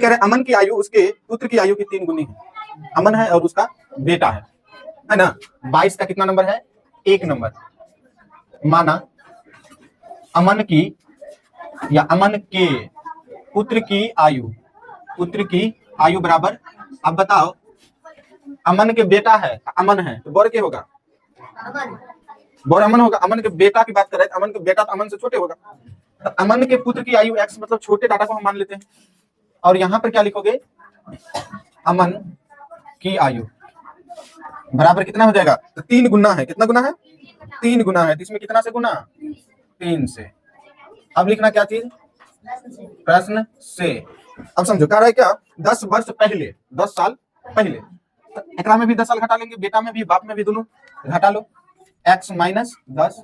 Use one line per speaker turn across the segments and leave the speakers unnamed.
कह रहे अमन की आयु उसके पुत्र की आयु की 3 गुनी है। अमन है और उसका बेटा है ना। 22 का कितना नंबर है? 1 नंबर। माना अमन की या अमन के पुत्र की आयु बराबर, अब बताओ अमन के बेटा है, अमन है तो बड़ के होगा, बड़ अमन होगा। अमन के बेटा की बात कर रहे हैं, अमन के बेटा तो अमन से छोटे होगा। तो अमन के पुत्र की आयु x मतलब छोटे डाटा को हम मान लेते हैं। और यहां पर क्या लिखोगे? अमन की आयु बराबर कितना हो जाएगा? तो 3 गुना है। कितना गुना है? 3 गुना है। तो इसमें कितना से गुना? 3 से। अब लिखना क्या चीज? प्रश्न से। अब समझो कह रहा है क्या? 10 वर्ष पहले, 10 साल पहले। तो एकरा में भी 10 साल घटा लेंगे, बेटा में भी बाप में भी, दोनों घटा लो। x माइनस 10,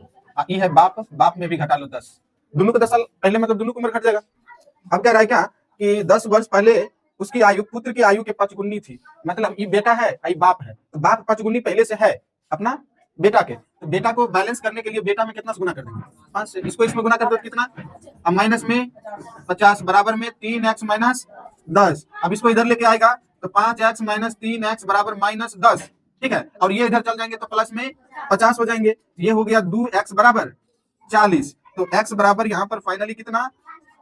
ये है बाप में भी घटा लो 10, दोनों को 10 साल पहले मतलब दोनों की उम्र घट जाएगा। अब कह रहा है क्या कि 10 वर्ष पहले उसकी आयु पुत्र की आयु के 5 गुनी थी। मतलब ये बेटा है, ये बाप है, तो बाप 5 गुनी पहले से है अपना बेटा के। तो बेटा को बैलेंस करने के लिए बेटा में कितना से गुना कर देंगे? 5 से। इसको इसमें गुना कर दो कितना? अब माइनस में 50 बराबर में 3x माइनस 10। अब इसको इधर लेके आएगा तो 5x माइनस 3x बराबर माइनस 10। ठीक है, और ये इधर चल जाएंगे तो प्लस में 50 हो जाएंगे। ये हो गया 2x बराबर 40। तो x बराबर यहाँ पर फाइनली कितना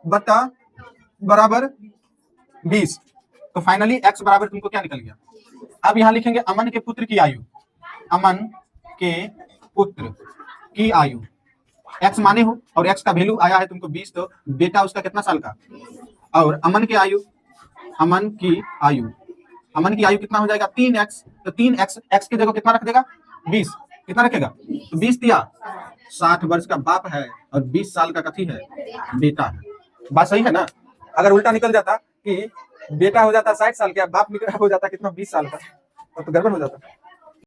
बटा बराबर 20। तो फाइनली x बराबर तुमको क्या निकल गया? अब यहाँ लिखेंगे अमन के पुत्र की आयु। अमन के पुत्र की आयु x माने हो और x का वैल्यू आया है तुमको 20, तो बेटा उसका कितना साल का? और अमन की आयु, अमन की आयु कितना हो जाएगा? 3x। तो 3x, x की जगह कितना रख देगा? 20। कितना रखेगा? तो 20 दिया 60 वर्ष का बाप है और 20 साल का कथी है? बेटा है। बात सही है ना? अगर उल्टा निकल जाता कि बेटा हो जाता 60 साल का, बाप निकल हो जाता कितना? 20 साल का, तो गड़बड़ हो जाता।